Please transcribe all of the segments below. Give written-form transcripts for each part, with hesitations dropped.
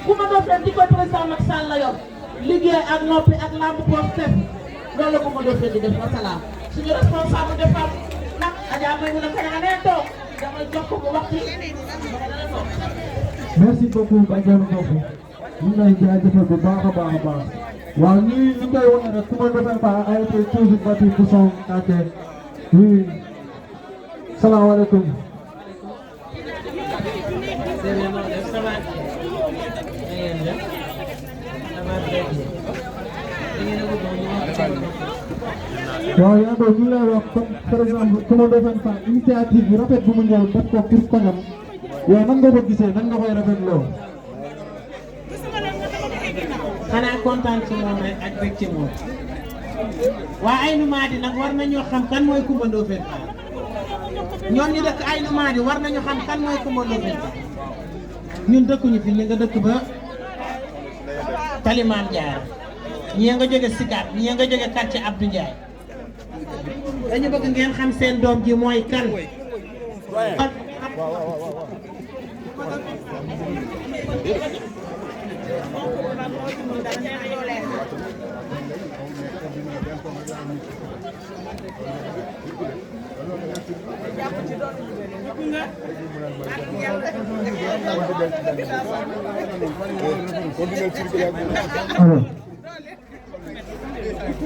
Coumba Ndoffène di koy président Macky Sall la yor liggéey ak noppi ak lamb poos tef loolu la Coumba Ndoffène di def wasalaam suñu responsable de femme nag Adja may mu ne ko nga nee toog damay jox ko mu wax ci merci beaucoup Badiane Ndofou ñu ngi lay jaajëfal bu baax a baax a baax waaw ñu koy wane rek Coumba Ndoffène Fall a été toujours battu pour son quartier oui salaamaaleykum waaw yaa ngi ñu lay wax comme par exemple Coumba Ndoffène Fall initiative bu rafet bu mu ñëw def ko pour koñam yow nan nga ko gisee nan nga koy rafetloo. xanaa kontaan ci moom rek ak bëgg ci moom waa Aynou Mady nag war nañoo xam kan mooy Coumba Ndoffène Fall ñoom ñu dëkk Aynou Mady war nañu xam kan mooy Coumba Ndoffène Fall ñun dëkkuñu fi ñu nga dëkk ba Talimane Diar ñii nga jóge Sicap ñii nga jóge quartier Abdou Ndiaye dañu bëgg ngeen xam seen doom ji mooy kan.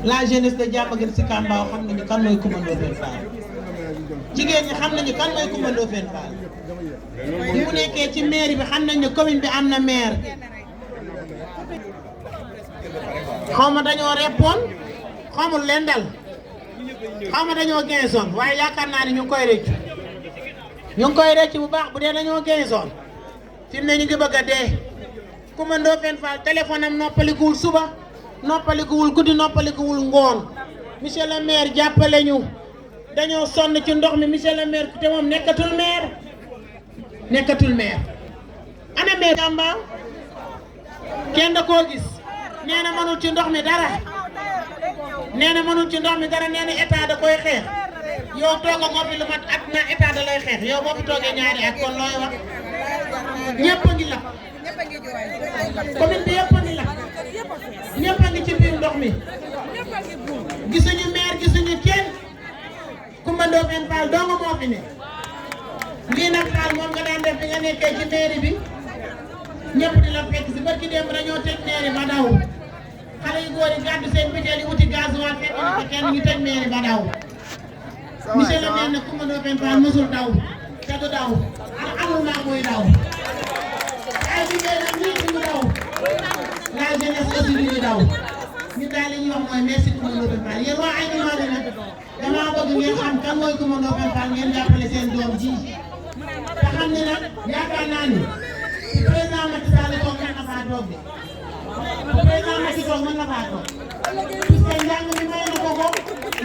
La jeunesse de Diamaguène Sicap Mbao xam nañu kan mooy Coumba Ndoffène Fall jigéen ñi xam nañu kan mooy Coumba Ndoffène Fall bi mu nekkee ci mairie bi xam nañ ne commune bi am na maire xaw ma dañoo reppoon xamul leen dal xaw ma dañoo génsoon waaye yaakaar naa ne ñu ngi koy rëccu bu baax bu dee dañoo génsoon fi mu ne ñu ngi bëgg a dee Coumba Ndoffène Fall téléphone am noppalikuwul suba noppalikuwul guddi noppalikuwul ngoon monsieur le maire jàppale ñu dañoo sonn ci ndox mi monsieur le maire te moom nekkatul maire ana maire Gamba kenn da koo gis nee na mënul ci ndox mi dara nee na état da koy xeex yow tooga ko fi lu mat at na état da lay xeex yow boo fi toogee ñaari at kon looy wax ñëpp a ngi lakk commune bi yëpp a ngi lakk ñëpp a ngi ci biir ndox mi gisuñu maire gisuñu kenn Coumba Ndoffène Fall dong moo fi ne lii nag Fall moom nga daan def bi nga nekkee ci mairie bi ñëpp di la fekk si barki démb dañoo tëj mairie ba daw xale yu góor yi gàddu seen biteel yi wuti gasoil fekk na ci kenn ñu tëj mairie ba daw monsieur le maire ne Coumba Ndoffène Fall mësul daw te du daw amul maa muy daw ay jigéen nag ñii duñu daw la jeunesse aussi duñu daw ñu daal li ñuy wax mooy merci Coumba Ndoffène Fall yéen waa Aynou Mady nag damaa bëgg ngeen xam kan mooy Coumba Ndoffène Fall ngeen jàppale seen doom ji te xam ne nag yaakaar naa ni président Macky Sall toog mën na faa toog de président Macky toog mën na faa toog puisque njàng mi may na ko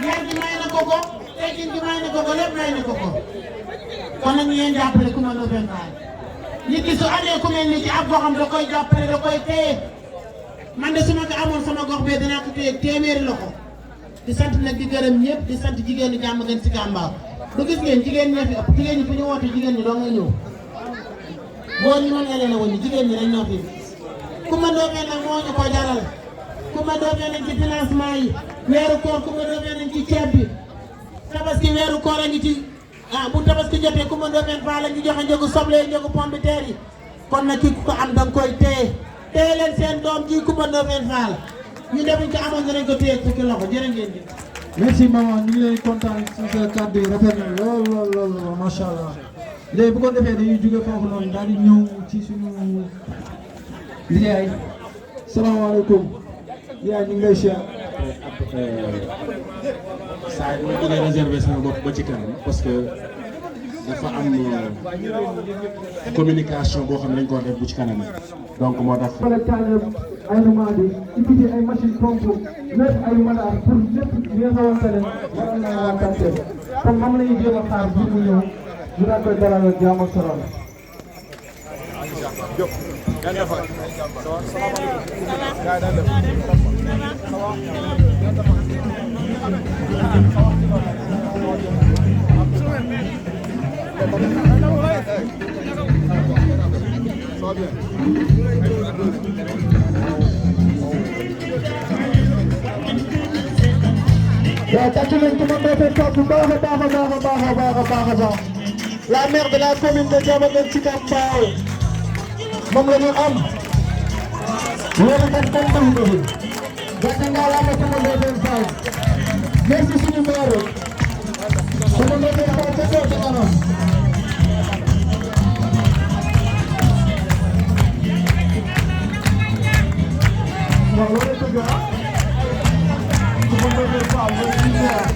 yar gi may na ko teggin gi may na ko lépp may na ko kon nag ngeen jàppale Coumba Ndoffène Fall nit ki su amee ku mel ni ci ab goxam da koy jàppale da koy téye man de su ma ko amoon sama gox bee danaa ko téye téeméeri loxo di sant nag di gërëm ñëpp di sant jigéenu Diamaguène Sicap Mbao du gis ngeen jigéen ñi fi ëpp jigéen ñi fu ñu woote jigéen ñi doo nga ñëw góor ñi mën nga leen a wëññi jigéen ñi dañ ñoo fi Coumba Ndoffène nag moo ñu ko jaral Coumba Ndoffène nañ ci financement yi weeru koor Coumba Ndoffène nañ ci ceeb bi tabaski weeru koor a ngi ci bu tabaski jotee Coumba Ndoffène Fall la ñu joxe njëgu soble njëgu pomme de terre yi kon nag kii ku ko am danga koy téye leen seen doom ji Coumba Ndoffène Fall ñu defuñ ko amoon danañ ko téye fukki loxo jërë ngeen jëf. merci maman ñu ngi lay kontaan ci sa kàddu yi rafet na lool macha allah léegi bu ko defee dañuy jóge foofu noonu daal di ñëw ci suñu liggéey salaamaaleykum liggéey ñu ngi lay siyaar. saa yi ma bëggee réserver sama bopp ba ci kanam parce que dafa am communication boo xam ne dañ ko def bu ci kanam donc moo tax. Aynou Mady indi ay machine pompe lépp ay madaar pour lépp li nga xamante ne waral na waa quartier kon moom la ñuy jéem a xaar bi mu ñëw ñu daan koy dalal ak jàmm ak salaam. waaw tàcc nañ ko mën defee toog bu baax a baax a baax a baax a baax a baax a baax la maire de la commune de Diamaguène Sicap Mbao moom la ñu am loolu kat kenn taxu ko fi gàcce ngalaama sama Ndofène Fall merci suñu maire sama Ndofène Fall ca kaw ca kanam waaw loolu dëgg ah sama Ndofène Fall mooy suñu maire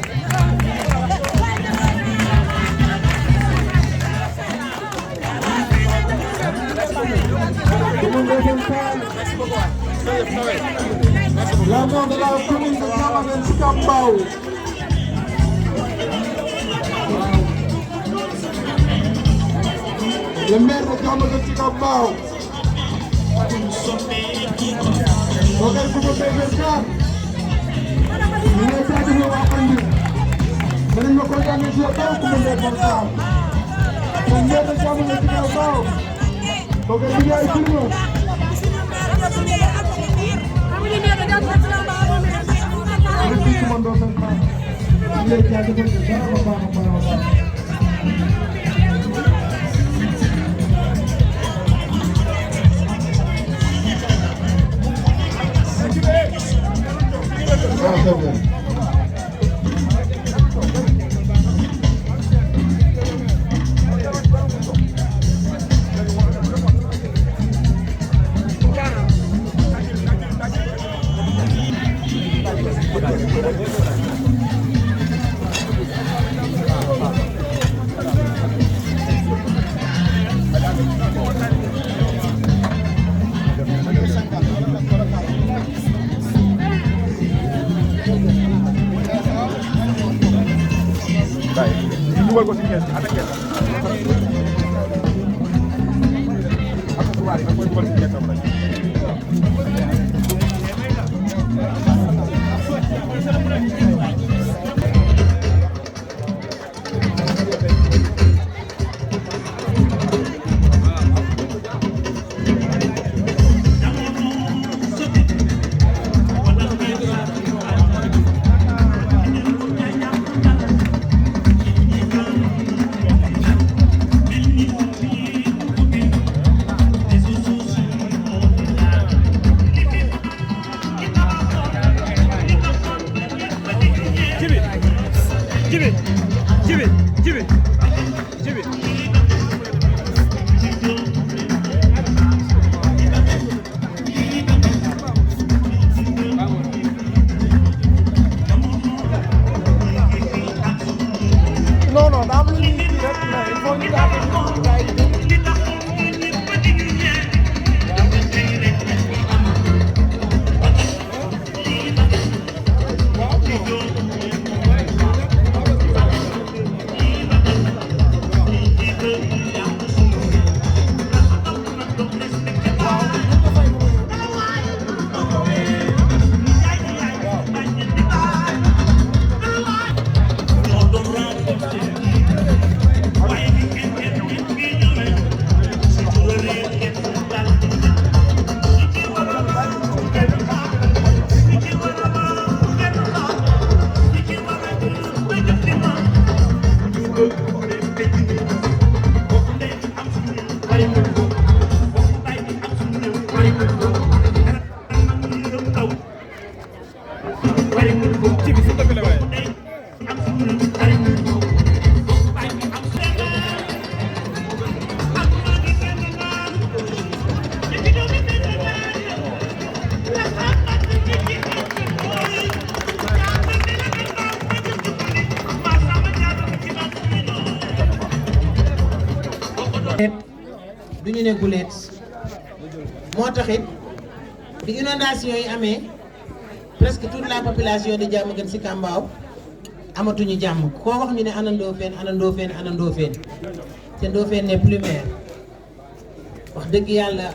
la maire de la commune de Diamaguène Sicap Mbao le maire de Diamaguène Sicap Mbao Bocar Coumba Ndoffène Fall ñu ngi lay jaajëfal waa Andi mën nañu ma kontaanee si yow Coumba Ndoffène Fall le maire de Diamaguène Sicap Mbao Bocar bi yaay firnde merci Coumba Ndoffène Fall ñu lay jaajëfal bu baax a baax a baax a baax dugal ko si kees bi avec kees ak tubaab yi nga koy dugal si keesam rek duñu ne guleet moo taxit bi inondation yi amee presque toute la population de Diamaguène Sicap Mbao amatuñu jàmm koo wax ñu ne ana Ndofène ana Ndofène ana Ndofène te Ndofène n'est plus maire wax dëgg yàlla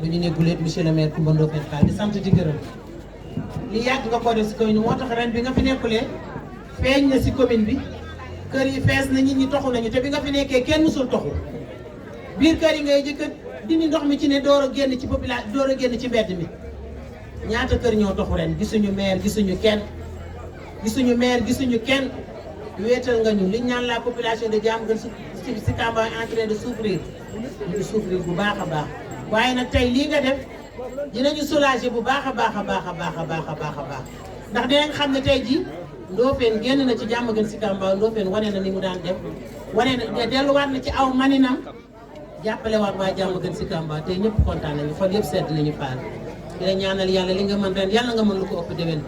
duñu ne guleet monsieur le maire Coumba Ndoffène Fall di sant di gërëm li yàgg nga ko def si commune moo tax ren bi nga fi nekkulee feeñ na si commune bi kër yi fees na nit ñi toxu nañu te bi nga fi nekkee kenn musul toxu biir kër yi ngay jëkk dindi ndox mi ci ne door a génn ci population door a génn ci mbedd mi ñaata kër ñoo toxu ren gisuñu maire gisuñu kenn wéetal nga ñu liñ naan la population de Diamaguène Sicap Mbao en train de souffrir ñu souffrir bu baax a baax waaye nag tey lii nga def dinañu soulager bu baax a baax ndax dinañ xam ne tey jii Ndofène génn na ci Diamaguène Sicap Mbao Ndofène wane na ni mu daan def wane na delluwaat na ci aw maninam jàppale waat waa Diamaguène Sicap Mbao tey ñëpp kontaan nañu xol yëpp sedd nañu faal di la ñaanal yàlla li nga mën ren yàlla nga mën lu ko ëpp déwén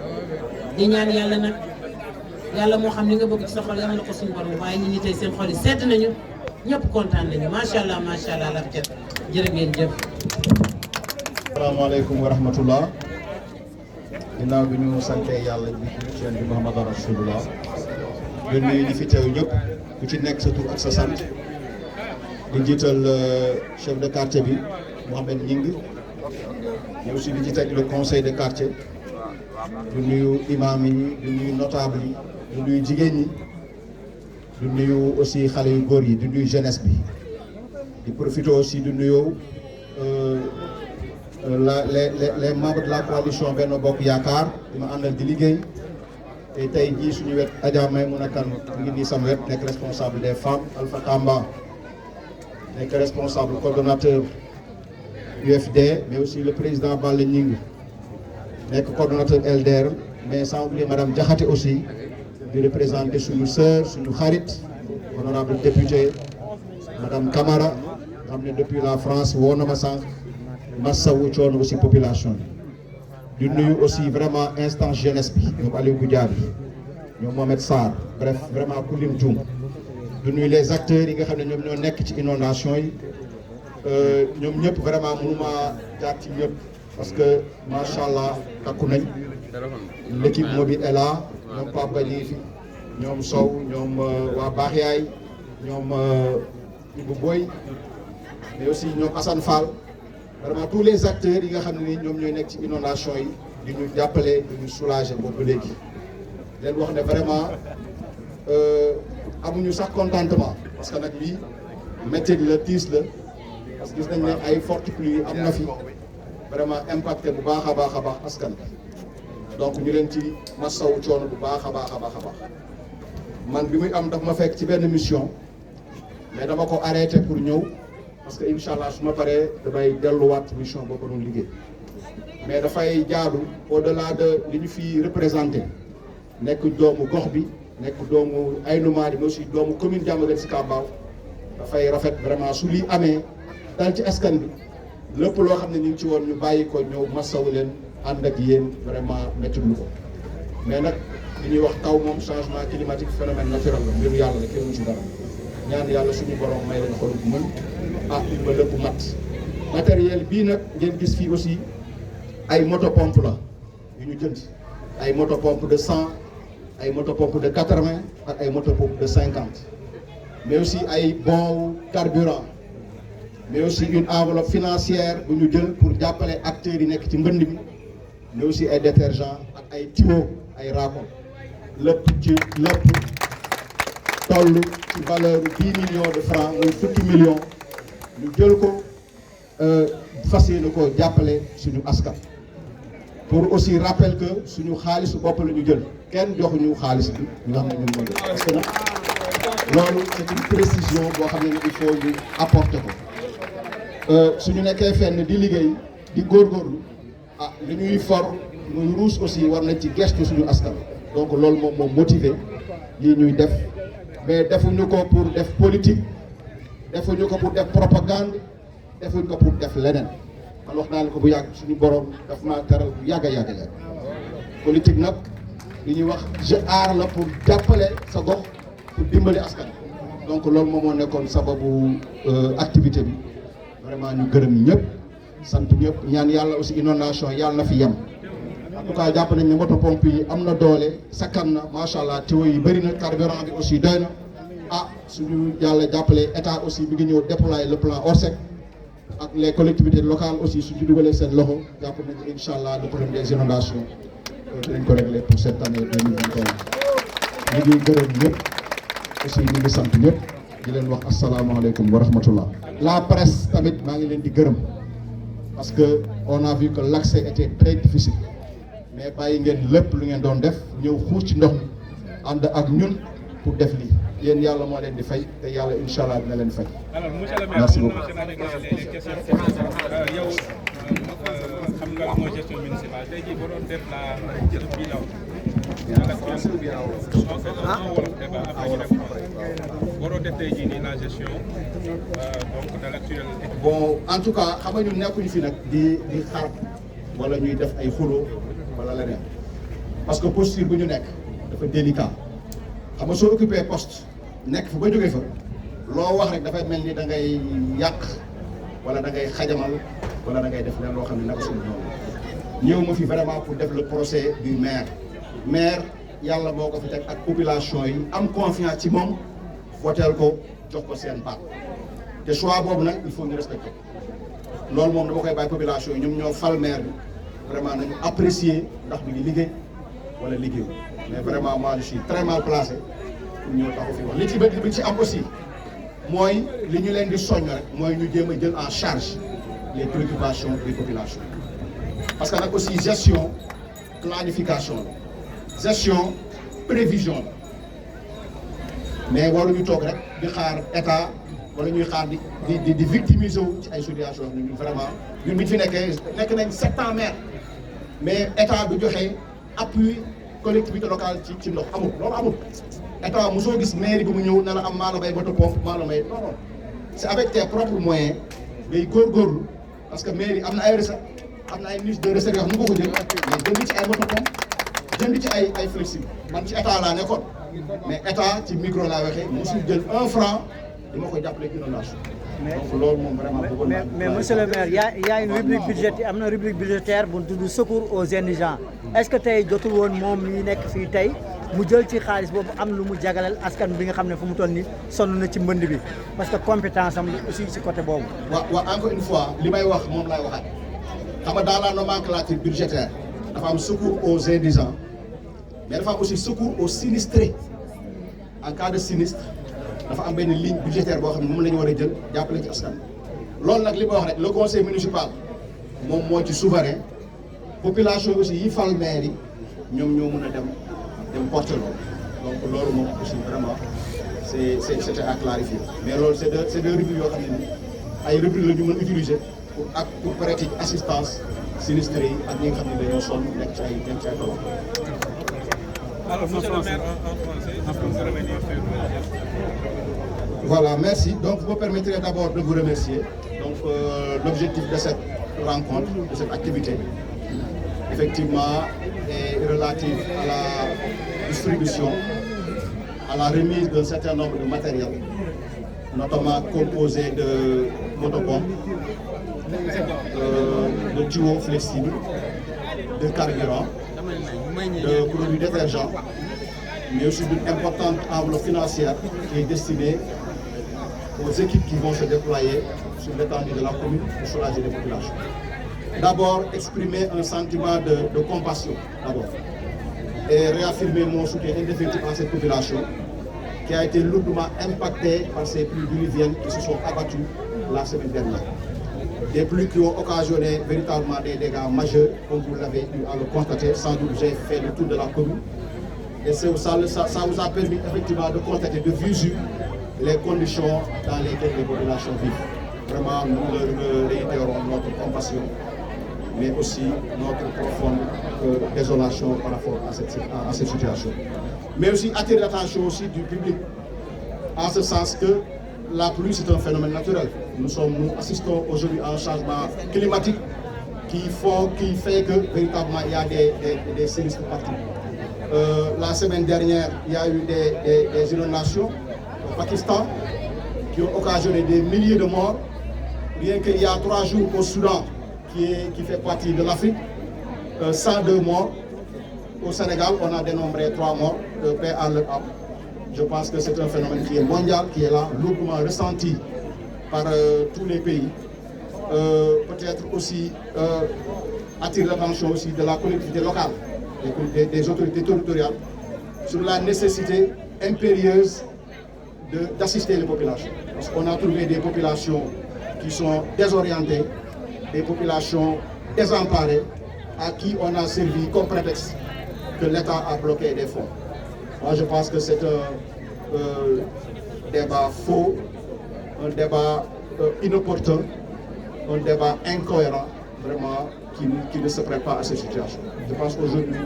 di ñaan yàlla nag yàlla moo xam li nga bëgg ci sa xol yàlla na ko suñu borom waaye ñi tey seen xol yi sedd nañu ñëpp kontaan nañu macha allah la jëf jërë ngeen jëf. asalaamaaleykum wa rahmatullah ginnaaw bi ñu sante yàlla bi ci yonent bi Muhammadu Rasulullah di nuyu ñi fi teew ñëpp ku ci nekk sa tur ak sa sant di jiital chef de quartier bi Mohamed Ñing mais aussi di ci teg le conseil de quartier di nuyu imam yi di nuyu notable yi di nuyu jigéen ñi di nuyu aussi xale yu góor yi di nuyu jeunesse bi di profiter aussi di nuyu les membres de la coalition Benno Bokk Yaakaar di ma àndal di liggéey te tey jii suñu wet Adja Maymouna Kane mu ngi nii sama wet nekk responsable des femmes Alpha Tamba nekk responsable coordonnateur UFD mais aussi le président Balla Ñing nekk coordonnateur LDR mais sans oublier madame Diakhaté aussi di représenter suñu sœur suñu xarit honorable député madame Camara nga xam ne depuis la France woo na ma sànq massawu coono aussi population bi di nuyu aussi vraiment instance jeunesse bi ñoom Aliou Goudiaby ñoom Mohamed Sarr bref vraiment ku lim juum di nuyu les acteurs yi nga xam ne ñoom ñoo nekk ci inondation yi ñoom ñëpp vraiment mënuma jaar ci ñëpp parce que macha allah takku nañ l'équipe mobile est là ñoom Pape Ba ñi fi ñoom Sow ñoom waa Baax Yaay ñoom Ibou Boy mais aussi ñoom Assane Fall vraiment tous les acteurs yi nga xam ne ni ñoom ñooy nekk ci inondation yi di ñu jàppale di ñu soulager boobu léegi leen wax ne vraiment amuñu sax contentement parce que nag lii métti la tiis la parce que gis nañ ne ay fortes pluies am na fi vraiment impacté bu baax a baax askan donc ñu leen ci masawu coono bu baax a baax man bi muy am daf ma fekk ci benn mission mais dama ko arrêté pour ñëw parce que incha allah su ma paree damay delluwaat mission boobu doon liggéey mais dafay jaadu au delà de li ñu fi représenté nekk doomu gox bi nekk doomu Aïnou Mady mais aussi doomu commune Diamaguène Sicap Mbao dafay rafet vraiment su lii amee dal ci askan bi lépp loo xam ne ñu ngi ci woon ñu bàyyi ko ñëw masawu leen ànd ak yéen vraiment métti lu ko mais nag li ñuy wax taw moom changement climatique phénomène naturel la mbiru yàlla la kenn mu ci dara ñaan yàlla suñu borom may leen xol bu mën ba lépp mat matériel bii nag ngeen gis fii aussi ay moto pompe la yu ñu jënd ay moto pompe de 100 ay moto pompe de 80 ak ay moto pompe de 50 mais aussi ay bons carburant mais aussi une enveloppe financière bu ñu jël pour jàppale acteurs yi nekk ci mbënd mi mais aussi ay détergents ak ay tuyaux ay raccords lépp toll ci valeur 10 millions de francs muy fukki millions ñu jël ko fas yéene ko jàppale suñu askan. pour aussi rappel que suñu xaalisu bopp la ñu jël kenn joxuñu xaalis bi nga xam ne ñun mooy parce que nag loolu c'est une précision boo xam ne il faut ñu apporter ko suñu nekkee fenn di liggéey di góorgóorlu li ñuy for muy ruus aussi war nañ ci gestu suñu askan. donc loolu moom motivé lii ñuy def mais defuñu ko pour def politique defuñu ko pour def propagande defuñu ko pour def leneen. man wax naa la ko bu yàgg suñu borom daf maa teral bu yàgg politique nag li ñuy wax je aar la pour jàppale sa gox pour dimbali askan. donc loolu moom moo nekkoon sababu activité bi vraiment ñu gërëm ñëpp sant ñëpp ñaan yàlla aussi inondation yàlla na fi yem. en tout cas jàpp nañ ne moto pompe yi am na doole sakkan na macha allah tuyaux yi bëri na carburant bi aussi doy na suñu yàlla jàppale état aussi mi ngi ñëw déployer le plan Orsec. ak les collectivités locales aussi su ci dugalee seen loxo jàpp nañu incha allah le problème des inondations dinañ ko régler pour cette année 2021. ñu ngi gërëm ñëpp aussi ñu ngi sant ñëpp di leen wax asalaamaaleykum wa rahmatullah. La presse tamit maa ngi leen di gërëm parce que on a vu que l'accès était très difficile mais bàyyi ngeen lépp lu ngeen doon def ñëw xuus ci ndox mi ànd ak ñun pour def lii yéen yàlla moo leen di fay te yàlla incha allah dina leen fay. alors monsieur le maire, merci beaucoup. yow xam nga mooy gestion municipale tey jii boo doon def la bilan boo doon def tey jii nii la gestion donc de l'actuel. bon en tout cas xam nga ñun nekkuñu fi nag di xaar wala ñuy def ay xuloo wala leneen parce que posture bu ñu nekk dafa délicat xam nga soo occupé poste nekk fa ba jógee fa loo wax rek dafay mel ni da ngay yàq wala da ngay xajamal wala da ngay def leen loo xam ne naka suñu noonu ñëw ma fi vraiment pour def le procès du maire yàlla moo ko fi teg ak population yi am confiance ci moom voteel ko jox ko seen baat te choix boobu nag il faut ñu respecter loolu moom dama koy bàyyi population yi ñoom ñoo fal maire bi vraiment nañu apprécier ndax mi ngi liggéey wala liggéeyu mais vraiment moi je suis très mal placé pour ñëw taxaw fi wax li ci bëgg bi ci am aussi mooy li ñu leen di soññ rek mooy ñu jéem a jël en charge les préoccupations des populations parce que nag aussi gestion planification la gestion prévision la mais waruñu toog rek di xaar état wala ñuy xaar di victimiser wu ci ay situations yoo xam ne ñun vraiment ñun bi ñu fi nekk nañ 7 ans maire mais état du joxe appui collectivité locale ci ndox amul loolu amul état mosoo gis mairie bi mu ñëw na la am maa la may moto pompe maa la may non non c'est avec tes propres moyens ngay góorgóorlu parce que mairie am na ay recettes am na ay niche de recettes yoo xam ne ko jël mais jënd ci ay moto pompe jënd ci ay flexible man ci état laa nekkoon mais état ci micro laa waxee mosul jël 1 franc di ma ko jàppale inondation donc loolu moom vraiment bëggoon naa mais monsieur le maire y a une rubrique budgétaire am na rubrique budgétaire bu tudd secours aux indigents est-ce que tey jotul woon moom mi nekk fii tey mu jël ci xaalis boobu am lu mu jagaleel askan bi nga xam ne fu mu toll nii sonn na ci mbënd bi parce que compétence am aussi ci côté boobu. waaw encore une fois li may wax moom laay waxaat xam nga dans la nomenclature budgétaire dafa am secours aux indigents mais dafa am aussi secours aux sinistrés en cas de sinistre dafa am benn ligne budgétaire boo xam ne moom la ñu war a jël jàppale ci askan loolu nag li ma wax rek le conseil municipal moom moo ci souverain population aussi yi fal maire yi ñoom ñoo mën a dem porter loolu donc loolu moom aussi vraiment c'était à clarifier mais loolu c'est des rubriques yoo xam ne ni ay rubriques la ñu mën utiliser pour prêter assistance sinistré yi ak ñi nga xam ne dañoo sonn nekk ci ay problème. Alors monsieur le maire en français, est-ce que vous revenir sur Voilà, merci. Donc, vous me permettrez d'abord de vous remercier. Donc, l'objectif de cette rencontre, de cette activité, effectivement, est relatif à la distribution, à la remise d'un certain nombre de matériel, notamment composé de motopompes, de tuyaux flexibles, de carburant, de produits détergents, mais aussi d'une importante enveloppe financière qui est destinée aux équipes qui vont se déployer sur l'étendue de la commune pour soulager les populations. D'abord, exprimer un sentiment de compassion, d'abord, et réaffirmer mon soutien indéfectible à cette population qui a été lourdement impactée par ces pluies diluviennes qui se sont abattues la semaine dernière. Des pluies qui ont occasionné véritablement des dégâts majeurs, comme vous l'avez eu à le constater. Sans doute, j'ai fait le tour de la commune. Et ça vous a permis effectivement de constater de visu les conditions dans lesquelles les populations vivent. Vraiment, nous réitérons notre compassion, mais aussi notre profonde désolation par rapport à cette situation. Mais aussi attirer l'attention aussi du public, en ce sens que la pluie, c'est un phénomène naturel. Nous assistons aujourd'hui à un changement climatique qui fait que véritablement il y a des sinistres partout. La semaine dernière, il y a eu des inondations au Pakistan qui ont occasionné des milliers de morts. Rien qu'il y a 3 jours au Soudan, qui fait partie de l'Afrique, 102 morts. Au Sénégal, on a dénombré 3 morts, de paix à leur âme. Je pense que c'est un phénomène qui est mondial, qui est là, lourdement ressenti par tous les pays. Peut-être aussi attirer l'attention aussi de la collectivité locale, des autorités territoriales, sur la nécessité impérieuse d'assister les populations. Parce qu'on a trouvé des populations qui sont désorientées, des populations désemparées, à qui on a servi comme prétexte que l'État a bloqué des fonds. Moi, je pense que c'est un débat faux, un débat inopportun, un débat incohérent, vraiment, qui ne se prépare à cette situation. Je pense qu'aujourd'hui,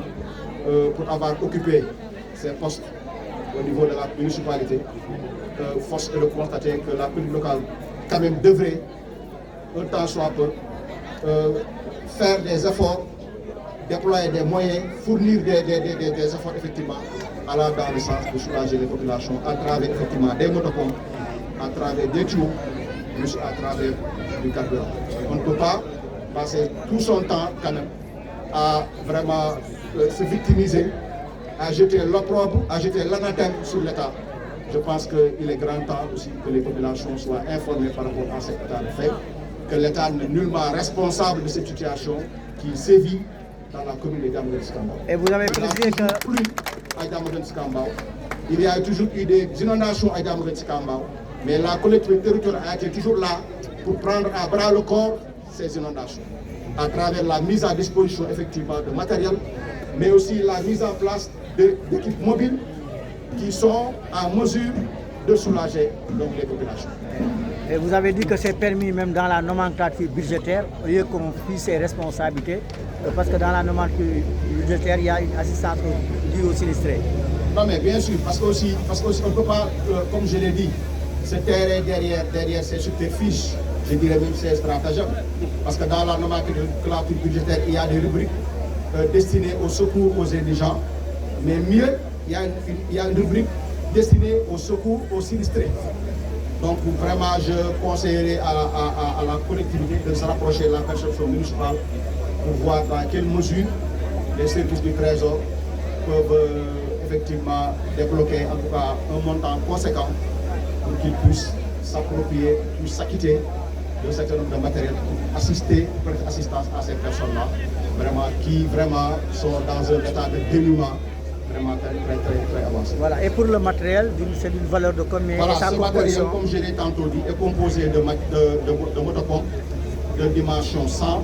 pour avoir occupé ces postes au niveau de la municipalité, force est de constater que la politique locale, quand même, devrait, un temps soit peu, faire des efforts, déployer des moyens, fournir des efforts, effectivement, allant dans le sens de soulager les populations à travers, effectivement, des motopompes, à travers des tuyaux, plus à travers du carburant. On ne peut pas passer tout son temps, quand même, à vraiment se victimiser, à jeter l'opprobre, à jeter l'anathème sur l'État. Je pense qu'il est grand temps aussi que les populations soient informées par rapport à cet état de fait, que l'État n'est nullement responsable de cette situation qui sévit dans la commune de Diamaguène-Sicap Mbao. Et vous avez précisé que... à Diamaguène-Sicap Mbao. Il y a toujours eu des inondations à Diamaguène-Sicap Mbao, mais la collectivité territoriale a été toujours là pour prendre à bras le corps ces inondations, à travers la mise à disposition effectivement de matériel, mais aussi la mise en place d'équipes mobiles qui sont en mesure de soulager donc, les populations. Et vous avez dit que c'est permis même dans la nomenclature budgétaire, au lieu qu'on puisse ses responsabilités, parce que dans la nomenclature budgétaire, il y a une assistance due aux sinistrés. Non mais bien sûr, parce qu'aussi on ne peut pas, comme je l'ai dit, se terrer derrière ces subterfuges, je dirais même ces stratagèmes. Parce que dans la nomenclature budgétaire, il y a des rubriques destinées au secours aux indigents, mais mieux, il y a une rubrique destinée au secours aux sinistrés. Donc vraiment, je conseillerais à la collectivité de se rapprocher de la perception municipale pour voir dans quelle mesure les services du Trésor peuvent effectivement débloquer en tout cas un montant conséquent pour qu'ils puissent s'approprier, puissent s'acquitter d'un certain nombre de matériel pour assister, pour prêter assistance à ces personnes-là, vraiment, qui vraiment sont dans un état de dénuement vraiment très avancé. Voilà, et pour le matériel, c'est d'une valeur de combien? Voilà, sa ce matériel, comme je l'ai tantôt dit, est composé de motopompes de dimension 100,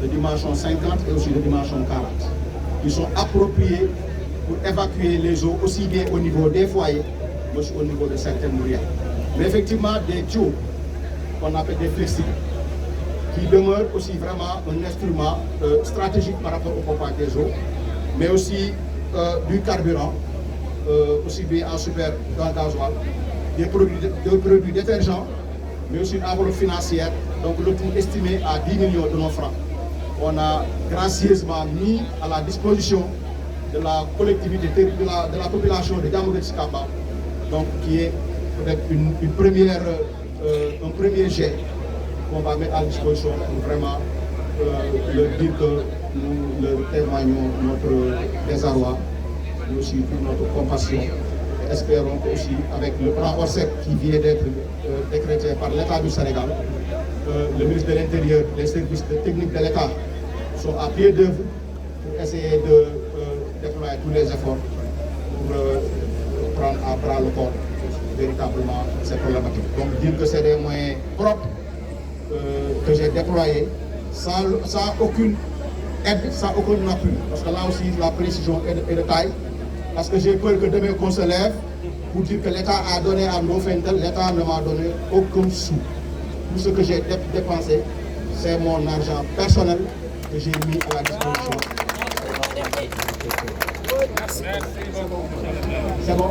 de dimension 50 et aussi de dimension 40, qui sont appropriés pour évacuer les eaux aussi bien au niveau des foyers, mais aussi au niveau de certaines rivières. Mais effectivement, des tuyaux qu'on appelle des flexibles, qui demeurent aussi vraiment un instrument stratégique par rapport au pompage des eaux, mais aussi du carburant, aussi bien en super dans le gasoil, des produits détergents, mais aussi une enveloppe financière, donc le tout estimé à 10 millions de nos francs. On a gracieusement mis à la disposition de la collectivité, de la population de Diamaguène-Sicap Mbao, donc qui est peut-être un premier jet qu'on va mettre à disposition pour vraiment leur dire que nous leur témoignons notre désarroi, mais aussi pour notre compassion. Et espérons qu'aussi avec le plan ORSEC qui vient d'être décrété par l'État du Sénégal, le ministre de l'Intérieur, les services techniques de l'État sont à pied d'œuvre pour essayer de déployer tous les efforts pour prendre à bras le corps véritablement ces problématiques. Donc dire que c'est des moyens propres que j'ai déployés sans aucune aide, sans aucun appui. Parce que là aussi la précision est de taille. Parce que j'ai peur que demain qu'on se lève pour dire que l'État a donné à Ndofène, l'État ne m'a donné aucun sou. Tout ce que j'ai dépensé, c'est mon argent personnel que j'ai mis à la disposition. C'est bon.